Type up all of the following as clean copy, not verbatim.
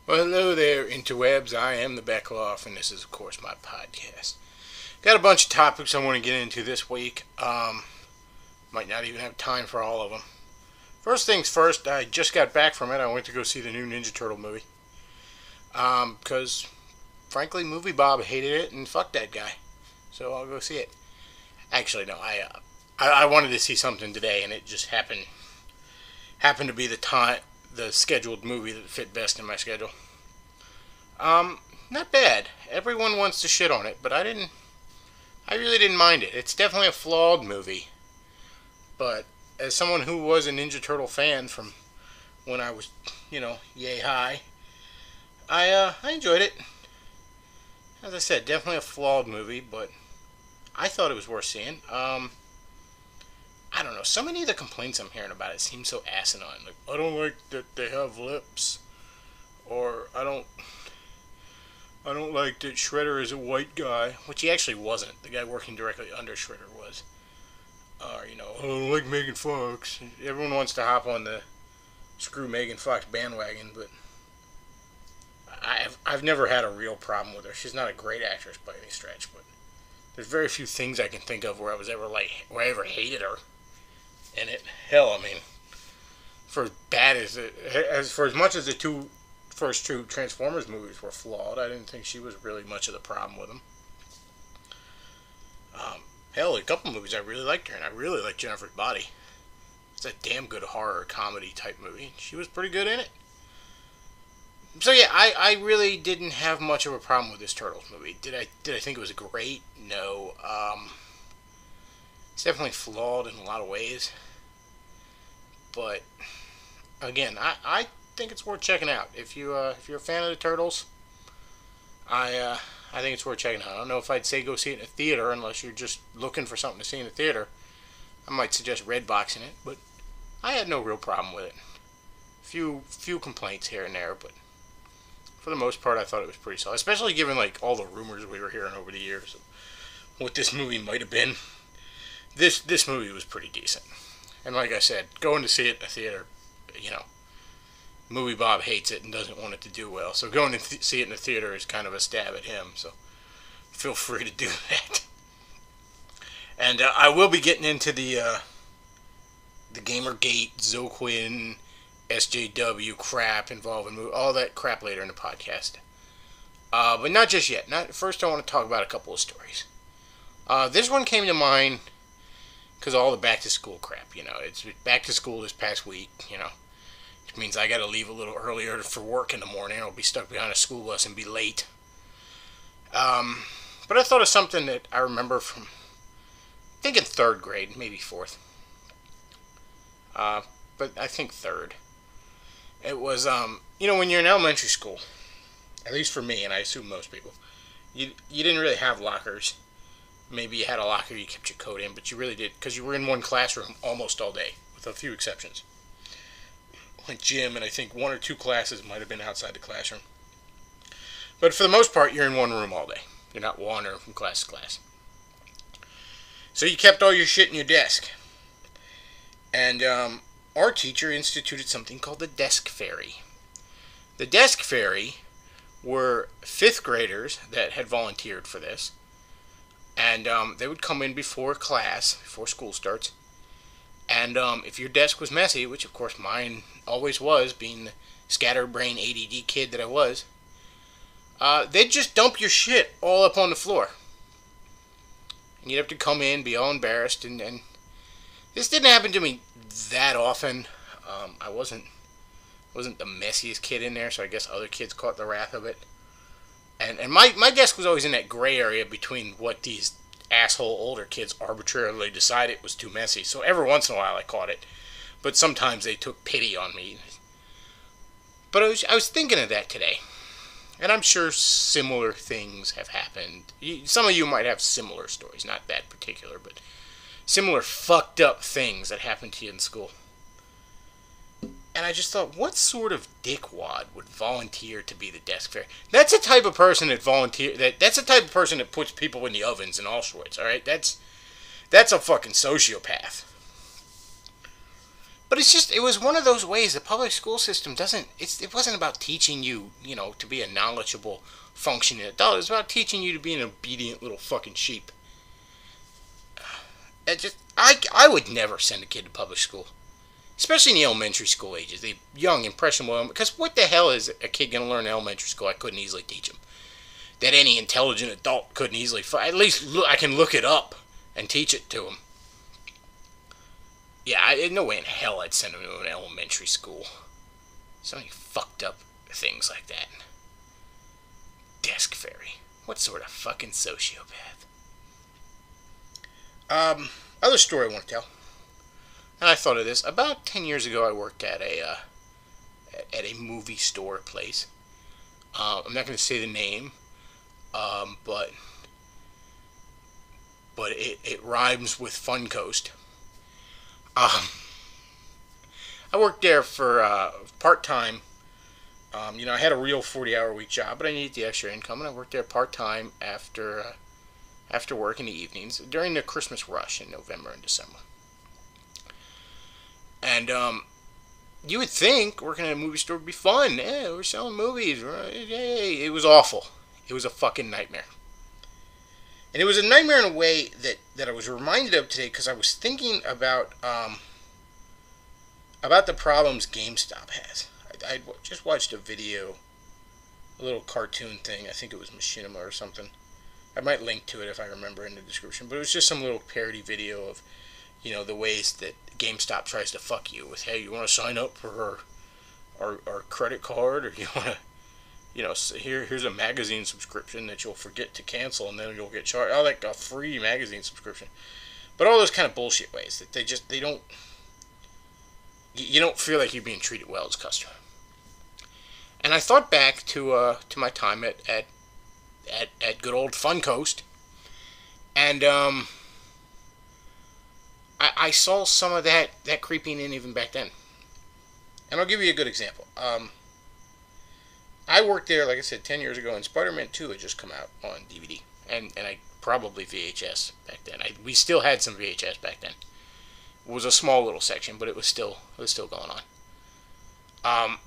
Well, hello there, interwebs. I am the Bechtloff, and this is, of course, my podcast. Got a bunch of topics I want to get into this week. Might not even have time for all of them. First things first, I just got back from it. I went to go see the new Ninja Turtle movie. Because, frankly, Movie Bob hated it, and fuck that guy. So I'll go see it. Actually, no, I wanted to see something today, and it just happened to be the scheduled movie that fit best in my schedule. Not bad. Everyone wants to shit on it, but I really didn't mind it. It's definitely a flawed movie, but as someone who was a Ninja Turtle fan from when I was, yay high, I enjoyed it. As I said, definitely a flawed movie, but I thought it was worth seeing. I don't know. So many of the complaints I'm hearing about it seem so asinine. Like, I don't like that they have lips, or I don't like that Shredder is a white guy, which he actually wasn't. The guy working directly under Shredder was. Or, I don't like Megan Fox. Everyone wants to hop on the screw Megan Fox bandwagon, but I've never had a real problem with her. She's not a great actress by any stretch, but there's very few things I can think of where I ever hated her. And hell, I mean, for as much as the first two Transformers movies were flawed, I didn't think she was really much of the problem with them. Hell, a couple movies I really liked her, and I really liked Jennifer's Body. It's a damn good horror comedy type movie. She was pretty good in it. So yeah, I really didn't have much of a problem with this Turtles movie. Did I think it was great? No. It's definitely flawed in a lot of ways. But again, I think it's worth checking out. If you're a fan of the Turtles, I think it's worth checking out. I don't know if I'd say go see it in a theater unless you're just looking for something to see in a theater. I might suggest Redboxing it, but I had no real problem with it. Few complaints here and there, but for the most part, I thought it was pretty solid. Especially given like all the rumors we were hearing over the years of what this movie might have been. This movie was pretty decent. And like I said, going to see it in a theater, Movie Bob hates it and doesn't want it to do well. So going to see it in a theater is kind of a stab at him. So feel free to do that. And I will be getting into the Gamergate, Zoquin, SJW crap involving all that crap later in the podcast. But not just yet. First, I want to talk about a couple of stories. This one came to mind because all the back to school crap. It's back to school this past week. Which means I got to leave a little earlier for work in the morning. I'll be stuck behind a school bus and be late. But I thought of something that I remember from, I think in third grade, maybe fourth. But I think third. It was, when you're in elementary school, at least for me, and I assume most people, you didn't really have lockers. Maybe you had a locker you kept your coat in, but you really did, because you were in one classroom almost all day, with a few exceptions. Like gym, and I think one or two classes might have been outside the classroom. But for the most part, you're in one room all day. You're not wandering from class to class. So you kept all your shit in your desk. And our teacher instituted something called the Desk Fairy. The Desk Fairy were fifth graders that had volunteered for this. And they would come in before school starts. And if your desk was messy, which of course mine always was, being the scatterbrain ADD kid that I was, they'd just dump your shit all up on the floor. And you'd have to come in, be all embarrassed. And this didn't happen to me that often. I wasn't the messiest kid in there, so I guess other kids caught the wrath of it. And my desk was always in that gray area between what these asshole older kids arbitrarily decided was too messy. So every once in a while I caught it. But sometimes they took pity on me. But I was thinking of that today. And I'm sure similar things have happened. Some of you might have similar stories. Not that particular, but similar fucked up things that happened to you in school. And I just thought, what sort of dickwad would volunteer to be the desk fairy? That's the type of person that that's the type of person that puts people in the ovens in Auschwitz, alright? That's a fucking sociopath. But it was one of those ways. The public school system it wasn't about teaching you, to be a knowledgeable, functioning adult. It was about teaching you to be an obedient little fucking sheep. I would never send a kid to public school. Especially in the elementary school ages. The young, impressionable, because what the hell is a kid going to learn in elementary school I couldn't easily teach him? That any intelligent adult couldn't easily, at least I can look it up and teach it to him. Yeah, no way in hell I'd send him to an elementary school. So many fucked up things like that. Desk fairy. What sort of fucking sociopath? Other story I want to tell. And I thought of this. About 10 years ago, I worked at a movie store place. I'm not going to say the name, but it rhymes with Fun Coast. I worked there for part-time. I had a real 40-hour-a-week job, but I needed the extra income, and I worked there part-time after work in the evenings during the Christmas rush in November and December. And you would think working at a movie store would be fun. Yeah, we're selling movies. Right? Yay. It was awful. It was a fucking nightmare. And it was a nightmare in a way that I was reminded of today because I was thinking about the problems GameStop has. I just watched a video, a little cartoon thing. I think it was Machinima or something. I might link to it if I remember in the description. But it was just some little parody video of, the ways that GameStop tries to fuck you with, hey, you want to sign up for our credit card, or you want to, here's a magazine subscription that you'll forget to cancel and then you'll get charged. Oh, like a free magazine subscription. But all those kind of bullshit ways that they don't, you don't feel like you're being treated well as a customer. And I thought back to my time at good old Fun Coast, and I saw some of that creeping in even back then. And I'll give you a good example. I worked there, like I said, 10 years ago, and Spider-Man 2 had just come out on DVD. And I probably VHS back then. We still had some VHS back then. It was a small little section, but it was still going on.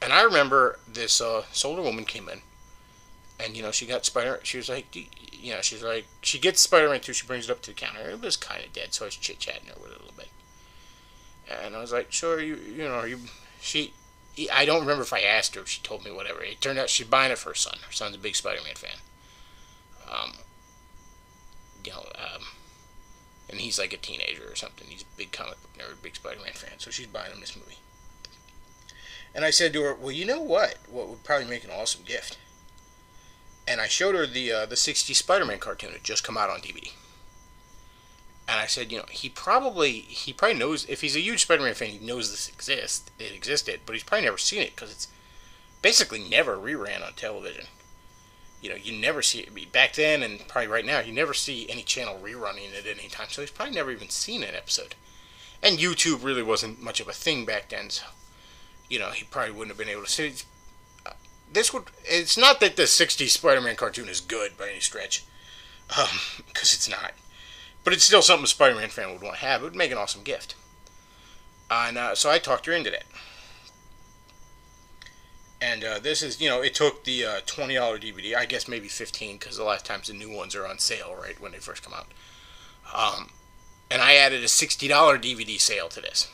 And I remember this older woman came in, and she got she was like, she gets Spider-Man 2, she brings it up to the counter. It was kind of dead, so I was chit-chatting her with it a little bit. And I was like, sure, I don't remember if I asked her if she told me whatever. It turned out she's buying it for her son. Her son's a big Spider-Man fan. And he's like a teenager or something. He's a big comic book nerd, big Spider-Man fan, so she's buying him this movie. And I said to her, well, you know what? What would probably make an awesome gift? And I showed her the 60s Spider-Man cartoon that just come out on DVD. And I said, he probably knows, if he's a huge Spider-Man fan, he knows it existed, but he's probably never seen it because it's basically never reran on television. You never see it back then, and probably right now, you never see any channel rerunning it at any time, so he's probably never even seen an episode. And YouTube really wasn't much of a thing back then, so he probably wouldn't have been able to see it. It's not that the 60s Spider-Man cartoon is good by any stretch, because it's not. But it's still something a Spider-Man fan would want to have. It would make an awesome gift. And so I talked her into that. And this is, it took the $20 DVD, I guess maybe $15, because a lot of times the new ones are on sale, right, when they first come out. And I added a $60 DVD sale to this.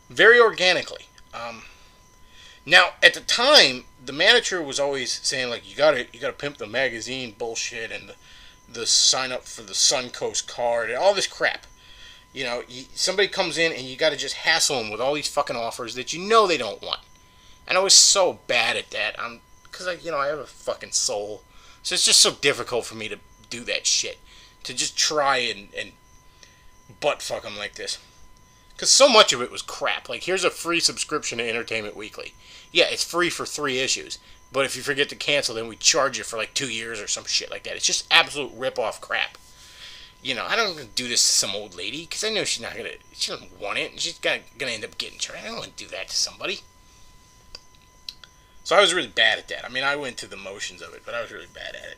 Very organically. Now, at the time, the manager was always saying, like, you gotta pimp the magazine bullshit and the sign up for the Suncoast card and all this crap. Somebody comes in and you gotta just hassle them with all these fucking offers that they don't want. And I was so bad at that. Because I have a fucking soul. So it's just so difficult for me to do that shit. To just try and butt fuck them like this. Because so much of it was crap. Like, here's a free subscription to Entertainment Weekly. Yeah, it's free for 3 issues. But if you forget to cancel, then we charge you for like 2 years or some shit like that. It's just absolute rip-off crap. I don't do this to some old lady, because I know she doesn't want it, and she's gonna end up getting charged. I don't want to do that to somebody. So I was really bad at that. I went through the motions of it, but I was really bad at it.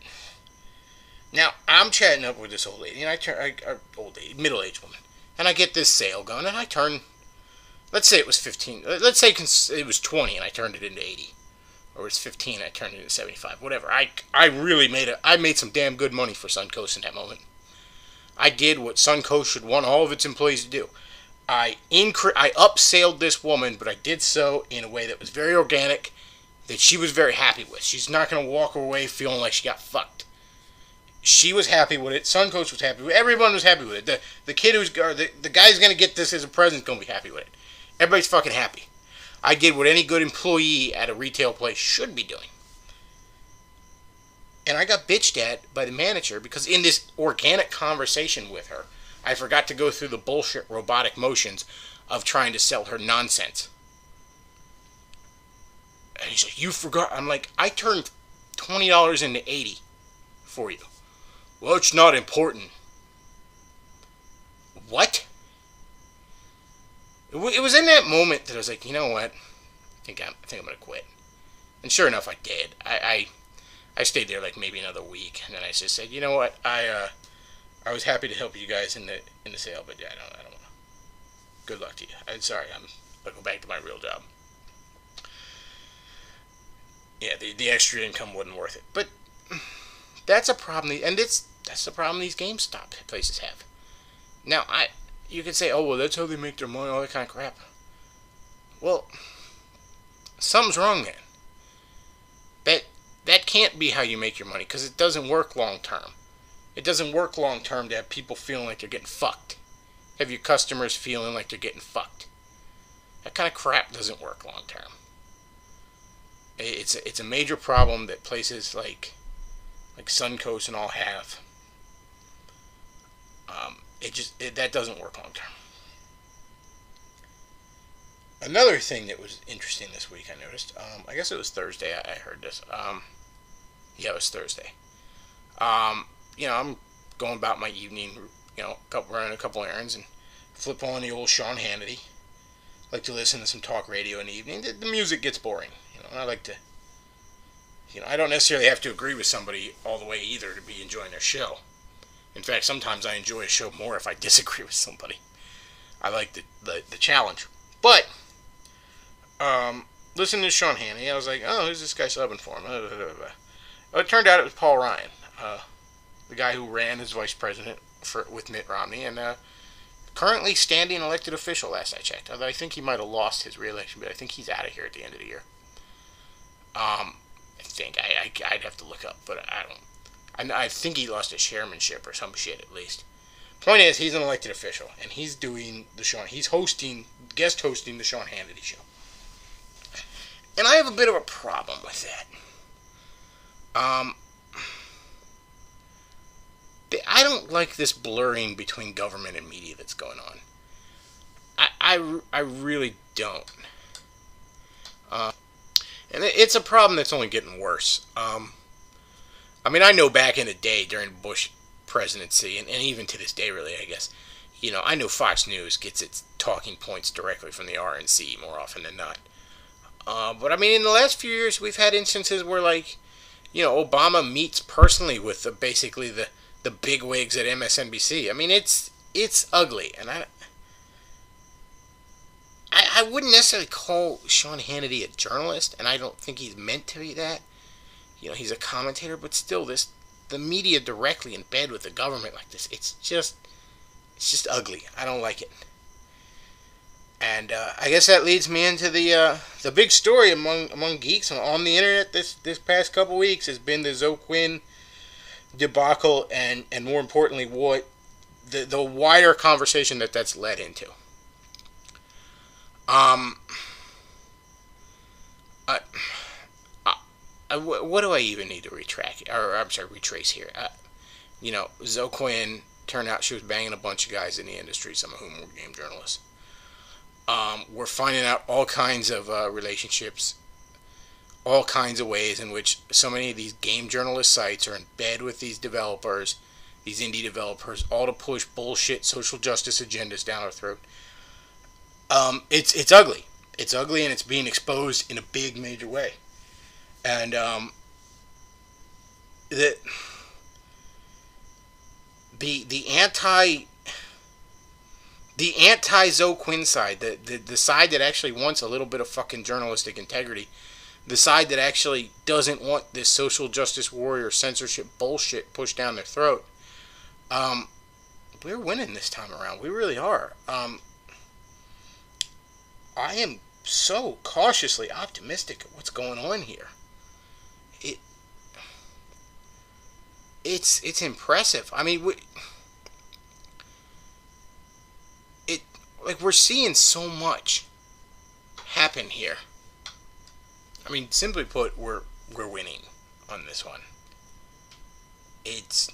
Now, I'm chatting up with this old lady, and middle-aged woman, And I get this sale going, and I turn, let's say it was 15, let's say it was 20, and I turned it into 80. Or it's 15, I turned it into 75, whatever. I really made some damn good money for Suncoast in that moment. I did what Suncoast should want all of its employees to do. I upsailed this woman, but I did so in a way that was very organic, that she was very happy with. She's not going to walk away feeling like she got fucked. She was happy with it. Suncoast was happy with it. Everyone was happy with it. The kid the guy's going to get this as a present is going to be happy with it. Everybody's fucking happy. I did what any good employee at a retail place should be doing. And I got bitched at by the manager because in this organic conversation with her, I forgot to go through the bullshit robotic motions of trying to sell her nonsense. And he's like, you forgot. I'm like, I turned $20 into 80 for you. Well, it's not important. What? It was in that moment that I was like, you know what? I think I'm going to quit. And sure enough, I did. I stayed there like maybe another week, and then I just said, you know what? I was happy to help you guys in the sale, but yeah, I don't want to. Good luck to you. I'm sorry. I'll go back to my real job. Yeah, the extra income wasn't worth it. But that's a problem, and that's the problem these GameStop places have. Now, you could say, oh, well, that's how they make their money, all that kind of crap. Well, something's wrong then. That can't be how you make your money, because it doesn't work long term. It doesn't work long term to have people feeling like they're getting fucked. Have your customers feeling like they're getting fucked. That kind of crap doesn't work long term. It's a major problem that places like Suncoast and all have. That doesn't work long term. Another thing that was interesting this week, I noticed. I guess it was Thursday. I heard this. Yeah, it was Thursday. I'm going about my evening. Running a couple errands and flip on the old Sean Hannity. Like to listen to some talk radio in the evening. The music gets boring. I like to. I don't necessarily have to agree with somebody all the way either to be enjoying their show. In fact, sometimes I enjoy a show more if I disagree with somebody. I like the challenge. But, listening to Sean Hannity, I was like, oh, who's this guy subbing for him? It turned out it was Paul Ryan, the guy who ran as vice president with Mitt Romney, and currently standing elected official last I checked. Although I think he might have lost his re-election, but I think he's out of here at the end of the year. I think. I'd have to look up, but I don't. I think he lost his chairmanship or some shit at least. Point is, he's an elected official, and he's doing he's guest hosting the Sean Hannity show. And I have a bit of a problem with that. I don't like this blurring between government and media that's going on. I really don't. And it's a problem that's only getting worse. I know back in the day during Bush presidency, and even to this day, really, I guess, I know Fox News gets its talking points directly from the RNC more often than not. But in the last few years, we've had instances where, Obama meets personally with basically the bigwigs at MSNBC. It's ugly, and I wouldn't necessarily call Sean Hannity a journalist, and I don't think he's meant to be that. He's a commentator, but still, the media directly in bed with the government like this, it's just ugly. I don't like it. And I guess that leads me into the big story among geeks on the internet this past couple weeks has been the Zoe Quinn debacle, and more importantly, what the wider conversation that's led into. What do I even need to retrace here? Zoe Quinn, turned out she was banging a bunch of guys in the industry, some of whom were game journalists. We're finding out all kinds of relationships, all kinds of ways in which so many of these game journalist sites are in bed with these developers, these indie developers, all to push bullshit social justice agendas down our throat. It's ugly. It's ugly, and it's being exposed in a big, major way. And the the anti-Zoe Quinn side, the side that actually wants a little bit of fucking journalistic integrity, the side that actually doesn't want this social justice warrior censorship bullshit pushed down their throat, we're winning this time around. We really are. I am so cautiously optimistic at what's going on here. It's impressive. I mean, we're seeing so much happen here. I mean, simply put, we're winning on this one. It's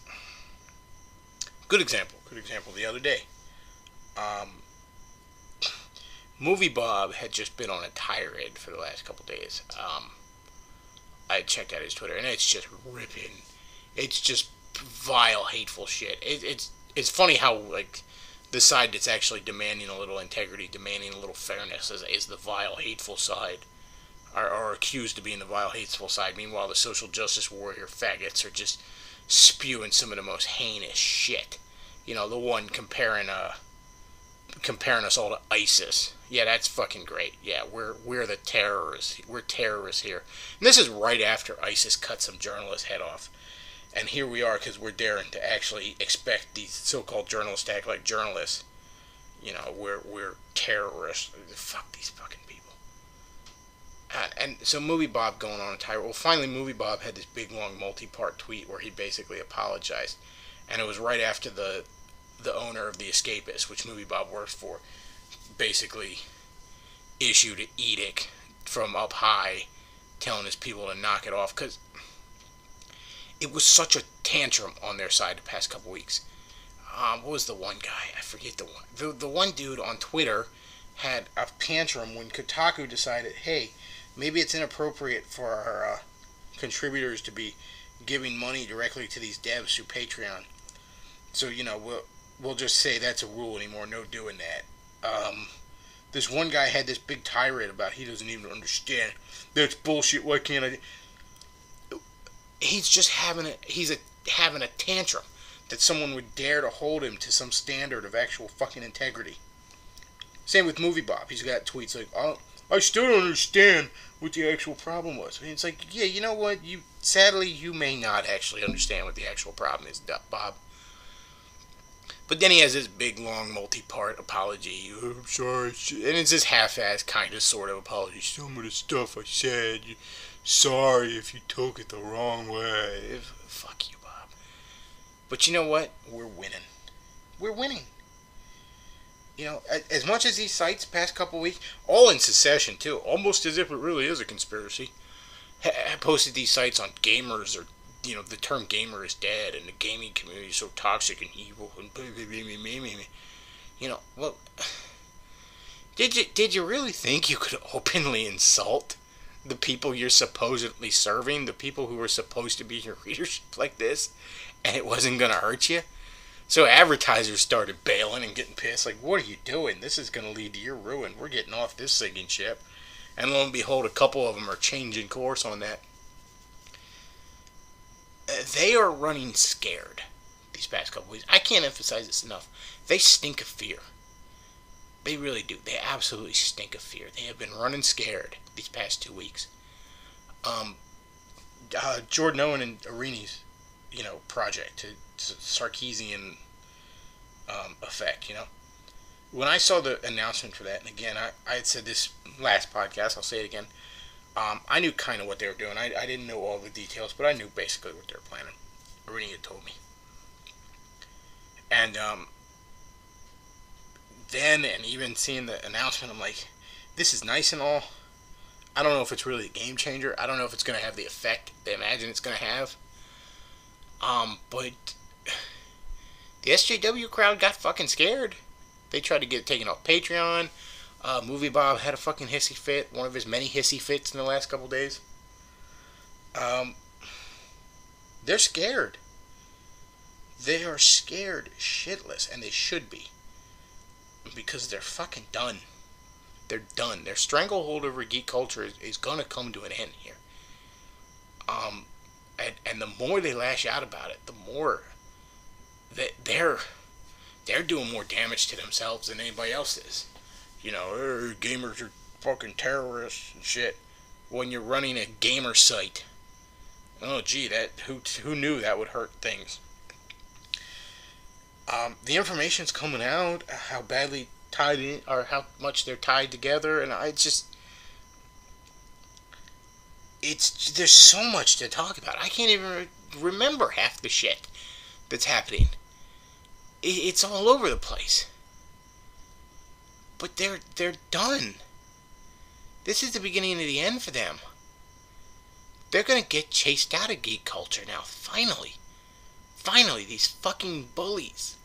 good example. Good example. The other day, Movie Bob had just been on a tirade for the last couple days. I checked out his Twitter, and it's just ripping. It's just vile, hateful shit. It's funny how, like, the side that's actually demanding a little integrity, demanding a little fairness, is the vile, hateful side, are accused of being the vile, hateful side. Meanwhile, the social justice warrior faggots are just spewing some of the most heinous shit. You know, the one comparing us all to ISIS. Yeah, that's fucking great. Yeah, we're the terrorists. We're terrorists here. And this is right after ISIS cut some journalist's head off. And here we are, because we're daring to actually expect these so-called journalists to act like journalists. You know, we're terrorists. Fuck these fucking people. And so Movie Bob going on a tirade. Well, finally Movie Bob had this big, long, multi-part tweet where he basically apologized. And it was right after the owner of The Escapist, which Movie Bob works for, basically issued an edict from up high telling his people to knock it off, because it was such a tantrum on their side the past couple weeks. What was the one guy? I forget the one. The one dude on Twitter had a tantrum when Kotaku decided, hey, maybe it's inappropriate for our contributors to be giving money directly to these devs through Patreon. So, you know, we'll just say that's a rule anymore. No doing that. This one guy had this big tirade about he doesn't even understand. That's bullshit. Why can't I? He's just having a tantrum that someone would dare to hold him to some standard of actual fucking integrity. Same with Movie Bob. He's got tweets like, oh, I still don't understand what the actual problem was. I mean, it's like, yeah, you know what? Sadly, you may not actually understand what the actual problem is, Bob. But then he has this big, long, multi-part apology. I'm sorry. And it's this half-assed kind of sort of apology. Some of the stuff I said, sorry if you took it the wrong way. Fuck you, Bob. But you know what? We're winning. We're winning. You know, as much as these sites past couple weeks, all in succession too, almost as if it really is a conspiracy, posted these sites on gamers, or, you know, the term gamer is dead, and the gaming community is so toxic and evil, and you know, well, did you really think you could openly insult the people you're supposedly serving, the people who were supposed to be your readership like this, and it wasn't gonna hurt you? So advertisers started bailing and getting pissed, like, what are you doing? This is going to lead to your ruin. We're getting off this sinking ship. And lo and behold, a couple of them are changing course on that. They are running scared these past couple weeks. I can't emphasize this enough. They stink of fear. They really do. They absolutely stink of fear. They have been running scared these past 2 weeks. Jordan Owen and Arini's, you know, project, Sarkeesian effect, you know. When I saw the announcement for that, and again, I had said this last podcast, I'll say it again, I knew kind of what they were doing. I didn't know all the details, but I knew basically what they were planning. Arini had told me. And then, and even seeing the announcement, I'm like, this is nice and all. I don't know if it's really a game changer. I don't know if it's going to have the effect they imagine it's going to have. But the SJW crowd got fucking scared. They tried to get it taken off Patreon. Movie Bob had a fucking hissy fit, one of his many hissy fits in the last couple days. They're scared. They are scared shitless, and they should be. Because they're fucking done. They're done. Their stranglehold over geek culture is gonna come to an end here. And the more they lash out about it, the more that they're doing more damage to themselves than anybody else is. Gamers are fucking terrorists and shit. When you're running a gamer site, oh gee, that who knew that would hurt things. The information's coming out, how badly tied in, or how much they're tied together, and there's so much to talk about. I can't even remember half the shit that's happening. It's all over the place. But they're done. This is the beginning of the end for them. They're gonna get chased out of geek culture now. Finally, these fucking bullies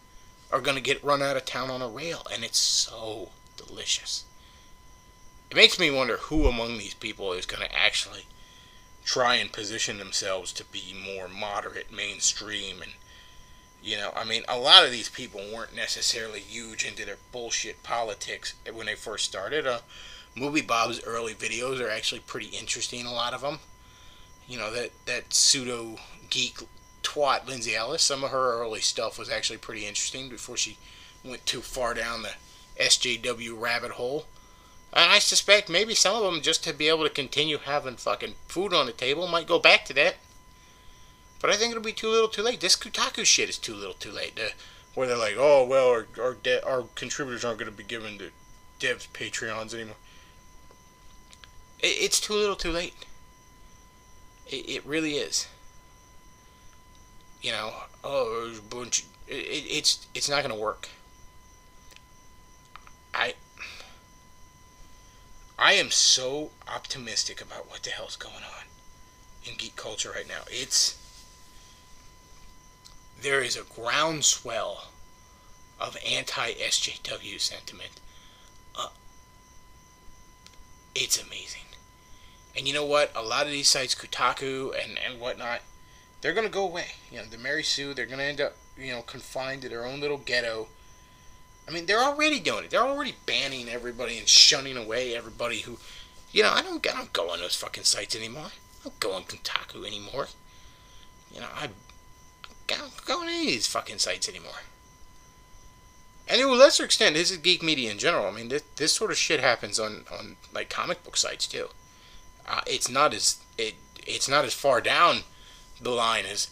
are gonna get run out of town on a rail, and it's so delicious. It makes me wonder who among these people is gonna actually try and position themselves to be more moderate, mainstream, and a lot of these people weren't necessarily huge into their bullshit politics when they first started. Movie Bob's early videos are actually pretty interesting, a lot of them. That pseudo geek twat Lindsay Ellis, some of her early stuff was actually pretty interesting before she went too far down the SJW rabbit hole. And I suspect maybe some of them, just to be able to continue having fucking food on the table, might go back to that. But I think it'll be too little too late. This Kotaku shit is too little too late. Where they're like, oh, well, our contributors aren't going to be given the devs Patreons anymore. It's too little too late. It really is. There's a bunch. It's not going to work. I am so optimistic about what the hell's going on in geek culture right now. There is a groundswell of anti-SJW sentiment. It's amazing. And you know what? A lot of these sites, Kotaku and whatnot, they're going to go away. The Mary Sue, they're going to end up, confined to their own little ghetto. I mean, they're already doing it. They're already banning everybody and shunning away everybody who, I don't go on those fucking sites anymore. I don't go on Kotaku anymore. I don't go on any of these fucking sites anymore. And to a lesser extent, this is geek media in general. I mean, this sort of shit happens on like comic book sites too. It's not as far down the line as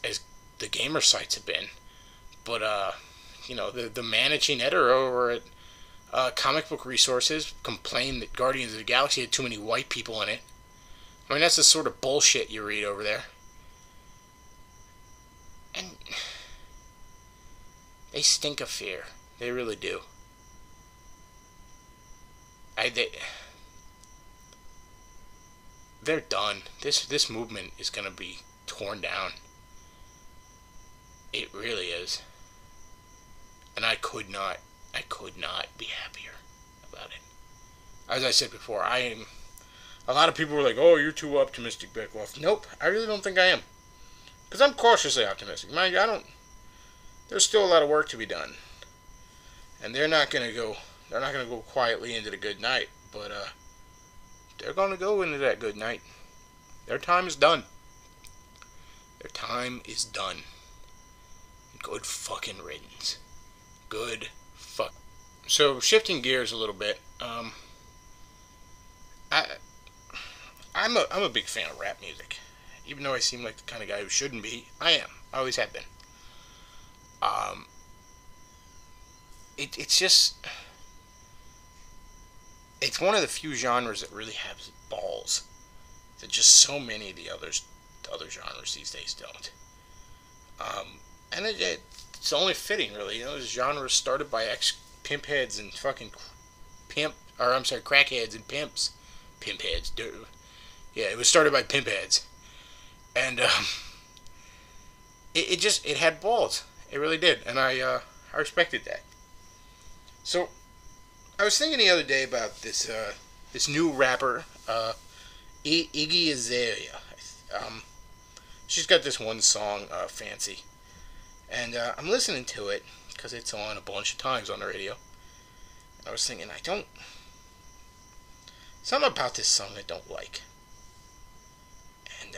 the gamer sites have been, but the managing editor over at Comic Book Resources complained that Guardians of the Galaxy had too many white people in it. I mean, that's the sort of bullshit you read over there. And they stink of fear. They really do. They're done. This movement is going to be torn down. It really is. And I could not be happier about it. As I said before, a lot of people were like, oh, you're too optimistic, Bechtloff. Nope, I really don't think I am. Because I'm cautiously optimistic. Mind you, there's still a lot of work to be done. And they're not going to go quietly into the good night. But, they're going to go into that good night. Their time is done. Their time is done. Good fucking riddance. Good fuck. So, shifting gears a little bit, I'm a big fan of rap music. Even though I seem like the kind of guy who shouldn't be, I am. I always have been. It's one of the few genres that really has balls that just so many of the other genres these days don't. And it's only fitting, really. This genre started by ex-pimp heads and fucking crackheads and pimps. Pimp heads, dude. Yeah, it was started by pimp heads. And, it had balls. It really did. And I respected that. So, I was thinking the other day about this new rapper, Iggy Azalea. She's got this one song, Fancy. And I'm listening to it because it's on a bunch of times on the radio. And I was thinking, something about this song I don't like. And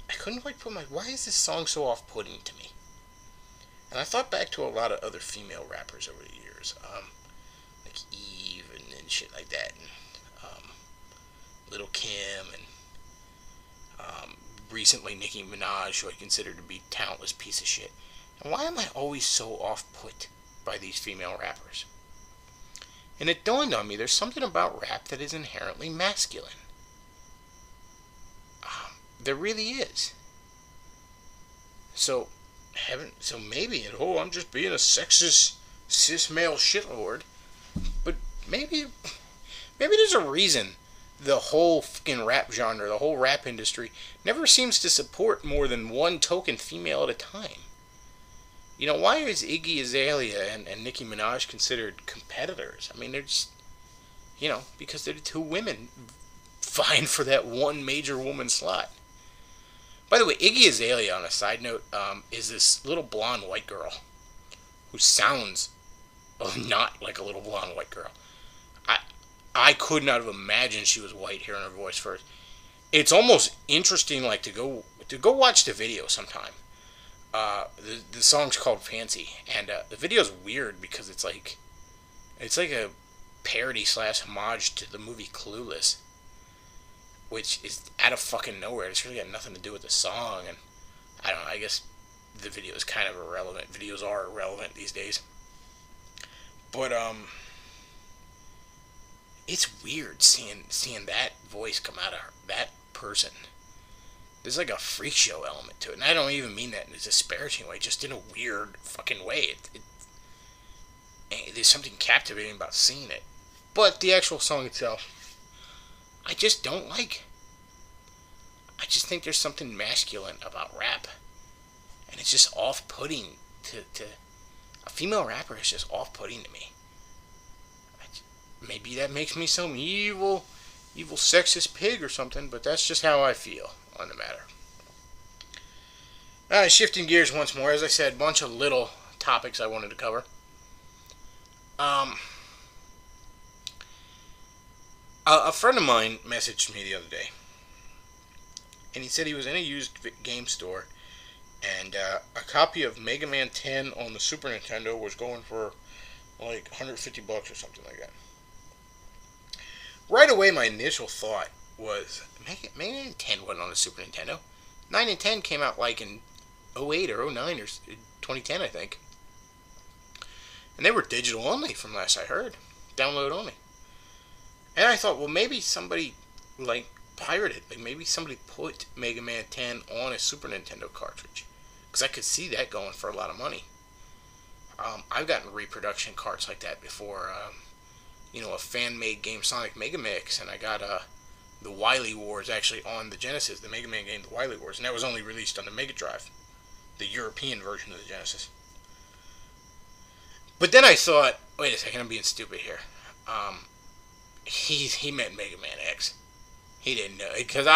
I couldn't quite why is this song so off-putting to me? And I thought back to a lot of other female rappers over the years, like Eve and shit like that, and Little Kim, and recently Nicki Minaj, who I consider to be a talentless piece of shit. And why am I always so off-put by these female rappers? And it dawned on me, there's something about rap that is inherently masculine. There really is. So maybe, I'm just being a sexist, cis male shitlord, but maybe there's a reason the whole fucking rap genre, the whole rap industry, never seems to support more than one token female at a time. You know, why is Iggy Azalea and Nicki Minaj considered competitors? I mean, they're just, because they're the two women vying for that one major woman slot. By the way, Iggy Azalea, on a side note, is this little blonde white girl who sounds not like a little blonde white girl. I could not have imagined she was white hearing her voice first. It's almost interesting, like, to go watch the video sometime. The song's called Fancy, and the video's weird because it's like a parody / homage to the movie Clueless, which is out of fucking nowhere. It's really got nothing to do with the song, and I don't know, I guess the video is kind of irrelevant. Videos are irrelevant these days. But, it's weird seeing that voice come out of that person. There's like a freak show element to it, and I don't even mean that in a disparaging way, just in a weird fucking way. There's something captivating about seeing it. But the actual song itself, I just don't like. I just think there's something masculine about rap, and it's just off-putting to a female rapper is just off-putting to me. Maybe that makes me some evil sexist pig or something, but that's just how I feel on the matter. Shifting gears once more, as I said, a bunch of little topics I wanted to cover. A friend of mine messaged me the other day, and he said he was in a used game store, and a copy of Mega Man 10 on the Super Nintendo was going for like $150 or something like that. Right away, my initial thought was, Mega Man 10 wasn't on the Super Nintendo. 9 and 10 came out like in 08 or 09 or 2010, I think. And they were digital only from last I heard. Download only. And I thought, well, maybe somebody, like, pirated. Like, maybe somebody put Mega Man 10 on a Super Nintendo cartridge. Because I could see that going for a lot of money. I've gotten reproduction carts like that before. A fan-made game, Sonic Mega Mix, and I got the Wily Wars actually on the Genesis, the Mega Man game, the Wily Wars, and that was only released on the Mega Drive, the European version of the Genesis. But then I thought, wait a second, I'm being stupid here. He meant Mega Man X. He didn't know, because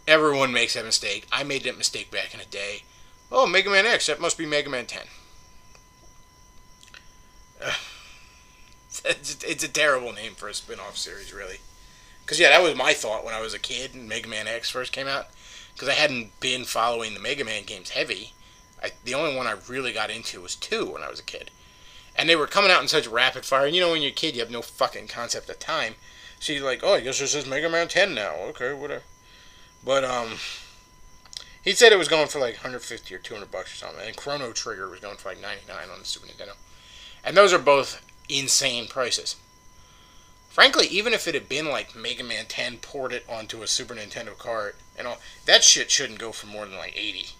everyone makes that mistake. I made that mistake back in the day. Oh, Mega Man X, that must be Mega Man 10. It's a terrible name for a spin-off series, really. Because, yeah, that was my thought when I was a kid and Mega Man X first came out. Because I hadn't been following the Mega Man games heavy. The only one I really got into was 2 when I was a kid. And they were coming out in such rapid fire. And, when you're a kid, you have no fucking concept of time. So you're like, oh, I guess this is Mega Man 10 now. Okay, whatever. But, he said it was going for like $150 or $200 or something. And Chrono Trigger was going for like $99 on the Super Nintendo. And those are both insane prices. Frankly, even if it had been like Mega Man 10 ported onto a Super Nintendo cart and all, that shit shouldn't go for more than like $80.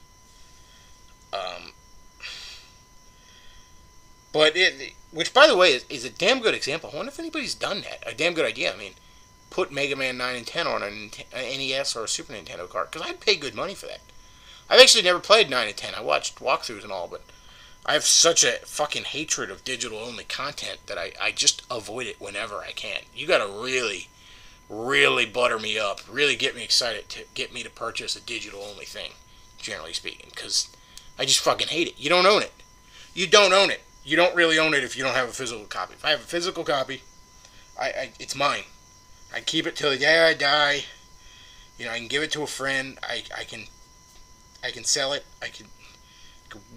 But which by the way is a damn good example. I wonder if anybody's done that. A damn good idea. I mean, put Mega Man 9 and 10 on an NES or a Super Nintendo cart, because I'd pay good money for that. I've actually never played 9 and 10. I watched walkthroughs and all, but I have such a fucking hatred of digital-only content that I just avoid it whenever I can. You gotta really, really butter me up, really get me excited to get me to purchase a digital-only thing, generally speaking, because I just fucking hate it. You don't own it. You don't own it. You don't really own it if you don't have a physical copy. If I have a physical copy, it's mine. I keep it till the day I die. I can give it to a friend. I can sell it.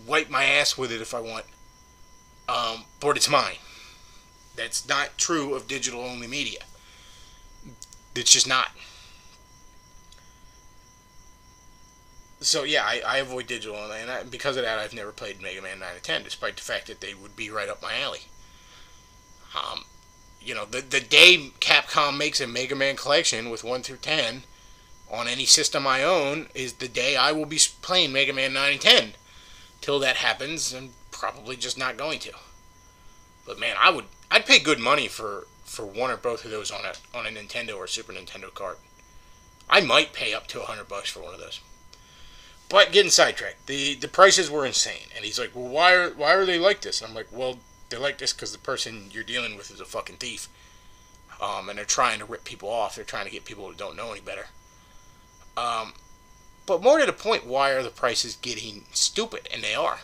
wipe my ass with it if I want. But it's mine. That's not true of digital-only media. It's just not. So yeah, I avoid digital only, and because of that, I've never played Mega Man 9 and 10, despite the fact that they would be right up my alley. The day Capcom makes a Mega Man collection with 1 through 10 on any system I own is the day I will be playing Mega Man 9 and 10. Till that happens, I'm probably just not going to. But man, I'd pay good money for one or both of those on a Nintendo or Super Nintendo cart. I might pay up to $100 for one of those. But getting sidetracked, the prices were insane, and he's like, "Well, why are they like this?" And I'm like, "Well, they're like this because the person you're dealing with is a fucking thief, and they're trying to rip people off. They're trying to get people who don't know any better." But more to the point, why are the prices getting stupid? And they are.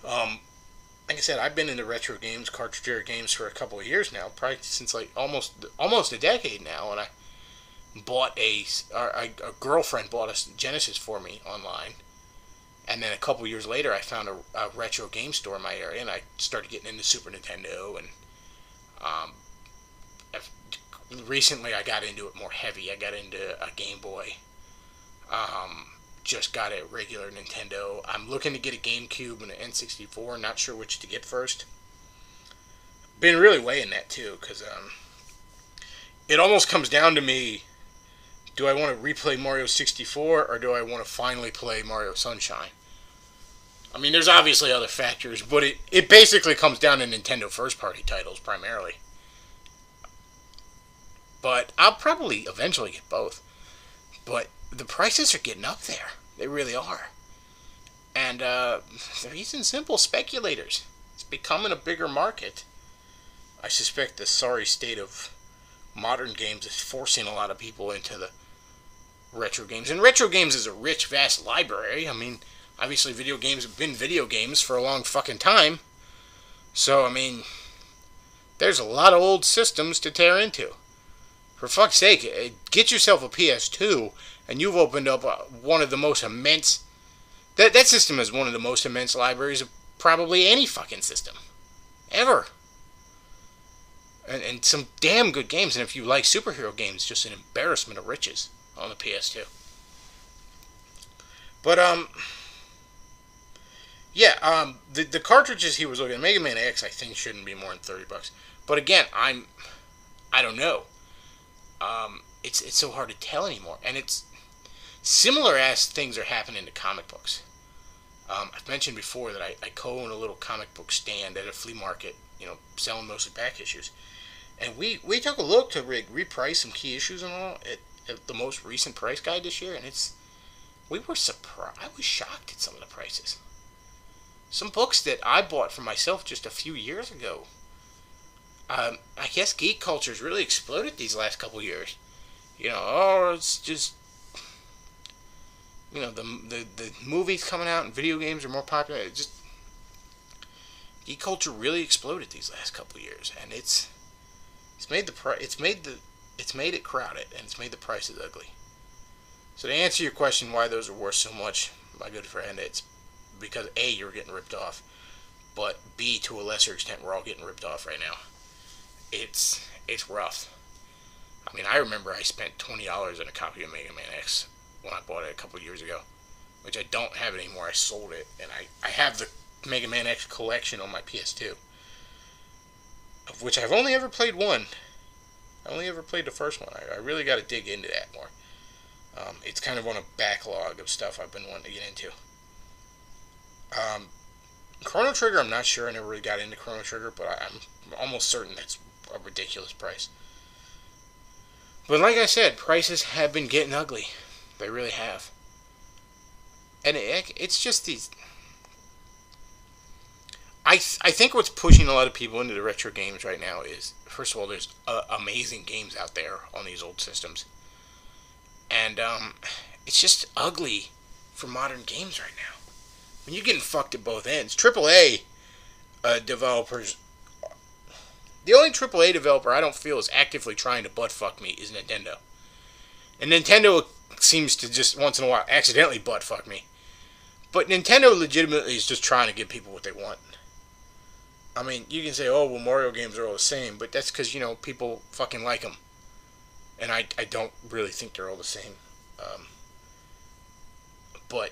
Like I said, I've been into retro games, cartridge games for a couple of years now, probably since like almost a decade now, and I bought a girlfriend bought a Genesis for me online, and then a couple years later I found a retro game store in my area, and I started getting into Super Nintendo, and recently I got into it more heavy. I got into a Game Boy, just got a regular Nintendo. I'm looking to get a GameCube and an N64, not sure which to get first. Been really weighing that too, because it almost comes down to me, do I want to replay Mario 64, or do I want to finally play Mario Sunshine? I mean, there's obviously other factors, but it basically comes down to Nintendo first-party titles, primarily. But I'll probably eventually get both. But the prices are getting up there. They really are. And the reason simple, speculators. It's becoming a bigger market. I suspect the sorry state of modern games is forcing a lot of people into the retro games. And retro games is a rich, vast library. I mean, obviously video games have been video games for a long fucking time. So, I mean, there's a lot of old systems to tear into. For fuck's sake, get yourself a PS2, and you've opened up one of the most immense... That system is one of the most immense libraries of probably any fucking system. Ever. And some damn good games, and if you like superhero games, just an embarrassment of riches on the PS2. But, yeah, the cartridges he was looking at, Mega Man X, I think shouldn't be more than $30. But again, I don't know. It's so hard to tell anymore, and it's similar as things are happening to comic books. I've mentioned before that I co-own a little comic book stand at a flea market, selling mostly back issues. And we took a look to reprice some key issues and all at the most recent price guide this year, and we were surprised. I was shocked at some of the prices. Some books that I bought for myself just a few years ago. I guess geek culture's really exploded these last couple years. It's just, the movies coming out and video games are more popular. Geek culture really exploded these last couple years, and it's made it crowded, and it's made the prices ugly. So to answer your question, why those are worth so much, my good friend, it's because A, you're getting ripped off, but B, to a lesser extent, we're all getting ripped off right now. It's rough. I mean, I remember I spent $20 on a copy of Mega Man X when I bought it a couple years ago, which I don't have it anymore. I sold it, and I have the Mega Man X collection on my PS2, of which I've only ever played one. I only ever played the first one. I really got to dig into that more. It's kind of on a backlog of stuff I've been wanting to get into. Chrono Trigger, I'm not sure. I never really got into Chrono Trigger, but I'm almost certain that's a ridiculous price. But like I said, prices have been getting ugly. They really have. And it's just these... I think what's pushing a lot of people into the retro games right now is, first of all, there's amazing games out there on these old systems. And it's just ugly for modern games right now. When you're getting fucked at both ends. AAA developers... The only AAA developer I don't feel is actively trying to butt-fuck me is Nintendo. And Nintendo seems to just, once in a while, accidentally butt-fuck me. But Nintendo legitimately is just trying to give people what they want. I mean, you can say, oh, well, Mario games are all the same, but that's because, people fucking like them. And I don't really think they're all the same. But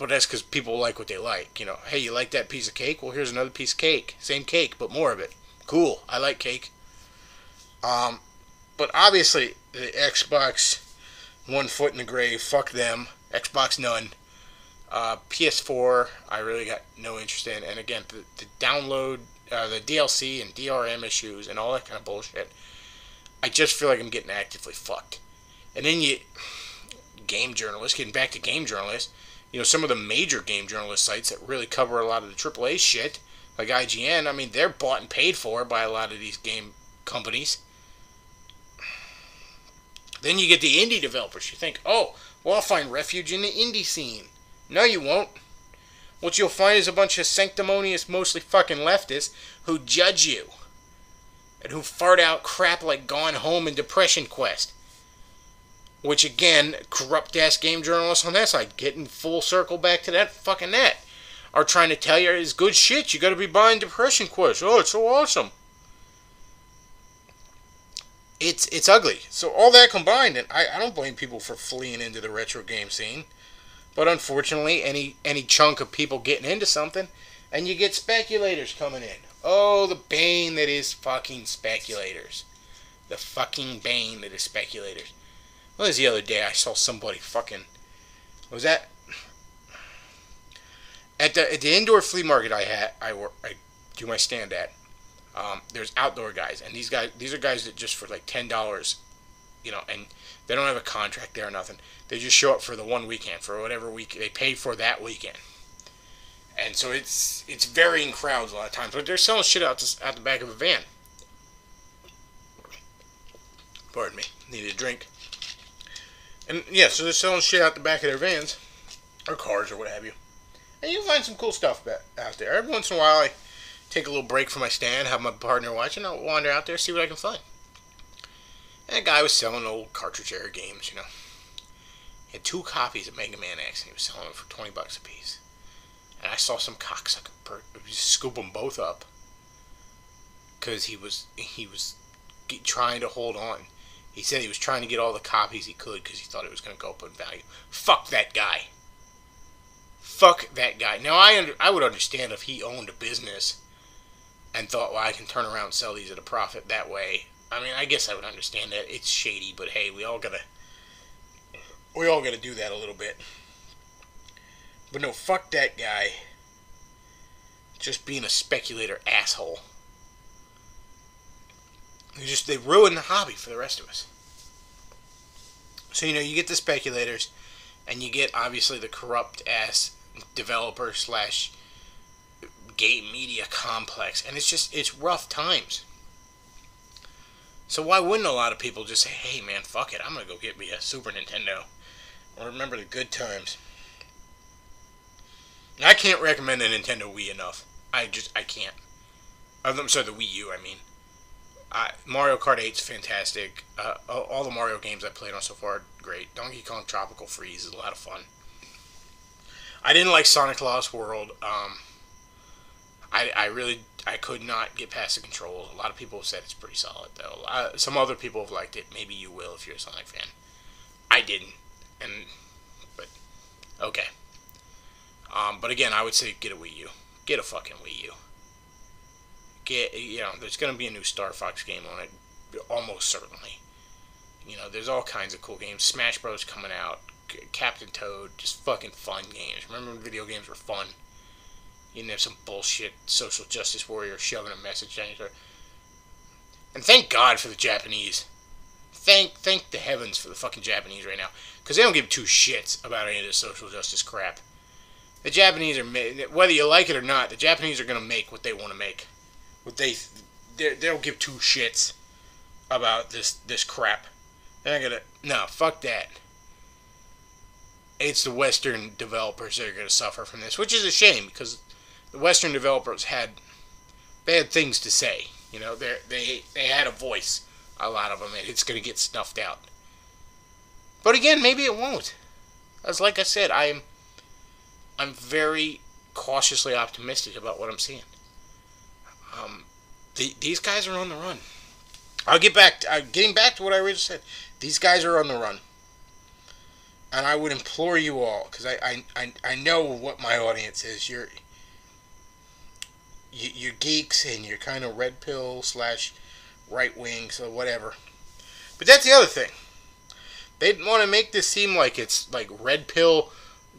that's because people like what they like. Hey, you like that piece of cake? Well, here's another piece of cake. Same cake, but more of it. Cool. I like cake. But obviously, the Xbox, one foot in the grave. Fuck them. Xbox, none. PS4, I really got no interest in. And again, the download, the DLC and DRM issues and all that kind of bullshit, I just feel like I'm getting actively fucked. And then game journalists, getting back to game journalists, some of the major game journalist sites that really cover a lot of the AAA shit, like IGN, I mean, they're bought and paid for by a lot of these game companies. Then you get the indie developers. You think, oh, well, I'll find refuge in the indie scene. No, you won't. What you'll find is a bunch of sanctimonious, mostly fucking leftists who judge you. And who fart out crap like Gone Home and Depression Quest. Which, again, corrupt-ass game journalists on that side, getting full circle back to that fucking net, are trying to tell you it's good shit. You gotta be buying Depression Quest. Oh, it's so awesome. It's ugly. So all that combined, and I don't blame people for fleeing into the retro game scene. But unfortunately, any chunk of people getting into something, and you get speculators coming in. Oh, the bane that is fucking speculators. The fucking bane that is speculators. Well, the other day I saw somebody fucking... What was that? At the indoor flea market I do my stand at, there's outdoor guys, and these are guys that just for like $10, and they don't have a contract there or nothing. They just show up for the one weekend, for whatever week they pay for that weekend. And so it's varying crowds a lot of times, but they're selling shit out the back of a van. Pardon me, needed a drink. And yeah, so they're selling shit out the back of their vans, or cars, or what have you. And you can find some cool stuff out there. Every once in a while, I take a little break from my stand, have my partner watch, and I'll wander out there, see what I can find. And a guy was selling old cartridge era games, He had 2 copies of Mega Man X, and he was selling them for $20 a piece. And I saw some cocksucker scoop them both up, because he was trying to hold on. He said he was trying to get all the copies he could, because he thought it was going to go up in value. Fuck that guy. Fuck that guy. Now, I would understand if he owned a business and thought, well, I can turn around and sell these at a profit that way. I mean, I guess I would understand that. It's shady, but hey, we all gotta do that a little bit. But no, fuck that guy. Just being a speculator asshole. They ruin the hobby for the rest of us. So, you get the speculators, and you get, obviously, the corrupt-ass developer / game media complex, and it's rough times. So why wouldn't a lot of people just say, hey man, fuck it, I'm gonna go get me a Super Nintendo, or remember the good times. I can't recommend the Nintendo Wii enough. I can't. I'm sorry, the Wii U, I mean. Mario Kart 8's fantastic. All the Mario games I played on so far are great. Donkey Kong Tropical Freeze is a lot of fun. I didn't like Sonic Lost World. I could not get past the controls. A lot of people have said it's pretty solid, though. Some other people have liked it. Maybe you will if you're a Sonic fan. I didn't. But, okay. But again, I would say get a Wii U. Get a fucking Wii U. There's going to be a new Star Fox game on it, almost certainly. There's all kinds of cool games. Smash Bros. Coming out. Captain Toad. Just fucking fun games. Remember when video games were fun? You didn't have some bullshit social justice warrior shoving a message down your throat. And thank God for the Japanese. Thank the heavens for the fucking Japanese right now. Because they don't give 2 shits about any of this social justice crap. The Japanese are, whether you like it or not, the Japanese are going to make what they want to make. They don't give 2 shits about this crap. They're not gonna, no, fuck that. It's the Western developers that are going to suffer from this, which is a shame, because the Western developers had things to say. They had a voice, a lot of them, and it's going to get snuffed out. But again, maybe it won't. As like I said, I'm very cautiously optimistic about what I'm seeing. These guys are on the run. Getting back to what I originally said. These guys are on the run. And I would implore you all, because I know what my audience is. You're geeks and you're kind of red pill / right wing, so whatever. But that's the other thing. They want to make this seem like it's like red pill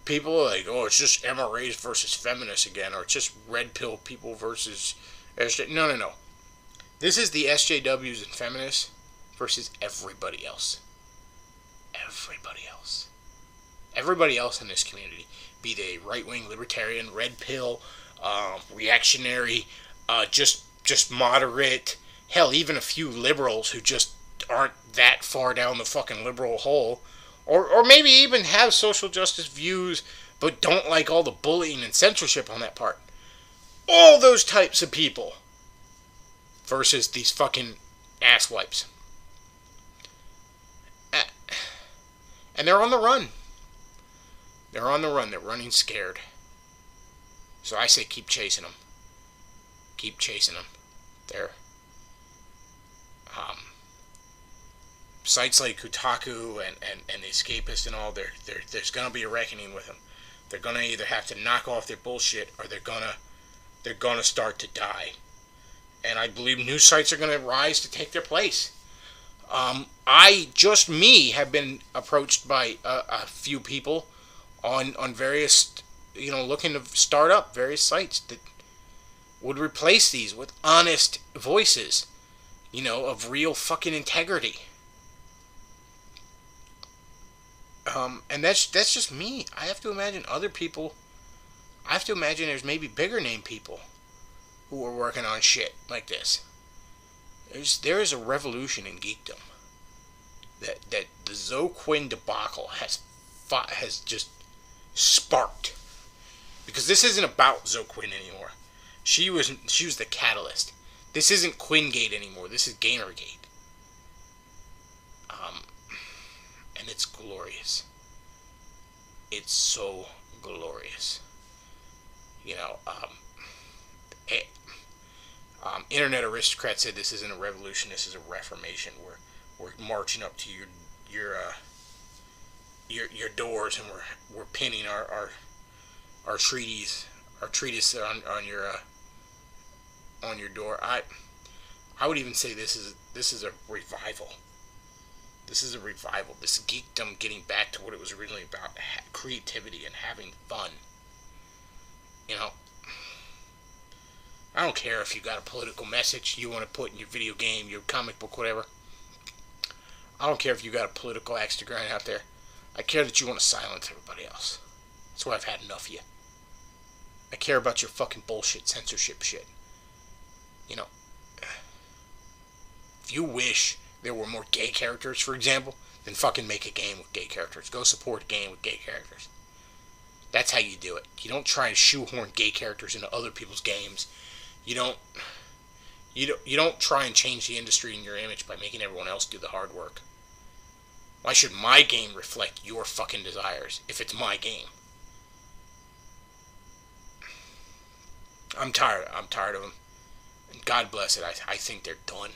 people, like, oh, it's just MRAs versus feminists again, or it's just red pill people versus SJ. No. This is the SJWs and feminists versus everybody else. Everybody else. Everybody else in this community, be they right-wing, libertarian, red pill, reactionary, just moderate, hell, even a few liberals who just aren't that far down the fucking liberal hole, or maybe even have social justice views, but don't like all the bullying and censorship on that part. All those types of people versus these fucking asswipes. And they're on the run. They're on the run. They're running scared. So I say keep chasing them. Keep chasing them. They're sites like Kotaku and The Escapist and all, there's going to be a reckoning with them. They're going to either have to knock off their bullshit or they're going to start to die. And I believe news sites are going to rise to take their place. Have been approached by a few people on various, looking to start up various sites that would replace these with honest voices, of real fucking integrity. And that's just me. I have to imagine other people. I have to imagine there's maybe bigger name people who are working on shit like this. There is a revolution in geekdom that the Zoe Quinn debacle has just sparked. Because this isn't about Zoe Quinn anymore. She was the catalyst. This isn't Quinngate anymore. This is Gamergate. And it's glorious. It's so glorious. Internet Aristocrat said this isn't a revolution, this is a reformation. We're marching up to your doors, and we're pinning our treatise on your door. I would even say this is a revival. This is a revival. This geekdom getting back to what it was originally about: creativity and having fun. I don't care if you got a political message you want to put in your video game, your comic book, whatever. I don't care if you got a political axe to grind out there. I care that you want to silence everybody else. That's why I've had enough of you. I care about your fucking bullshit censorship shit. If you wish there were more gay characters, for example, then fucking make a game with gay characters. Go support a game with gay characters. That's how you do it. You don't try to shoehorn gay characters into other people's games. You don't try and change the industry and your image by making everyone else do the hard work. Why should my game reflect your fucking desires if it's my game? I'm tired of them. And God bless it. I think they're done.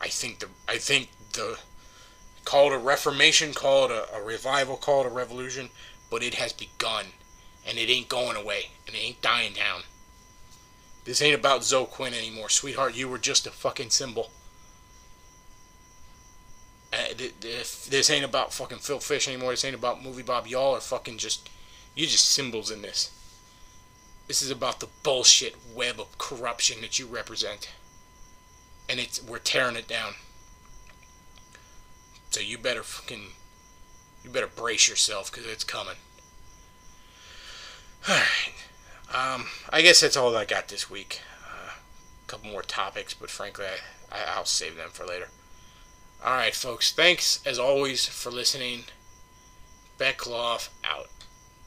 I think the call it a reformation, call it a revival, call it a revolution, but it has begun, and it ain't going away, and it ain't dying down. This ain't about Zoe Quinn anymore, sweetheart. You were just a fucking symbol. This ain't about fucking Phil Fish anymore. This ain't about Movie Bob. Y'all are fucking you're just symbols in this. This is about the bullshit web of corruption that you represent. And we're tearing it down. So you better brace yourself, because it's coming. Alright. I guess that's all I got this week. A couple more topics, but frankly, I'll save them for later. Alright, folks. Thanks, as always, for listening. Bechtloff out.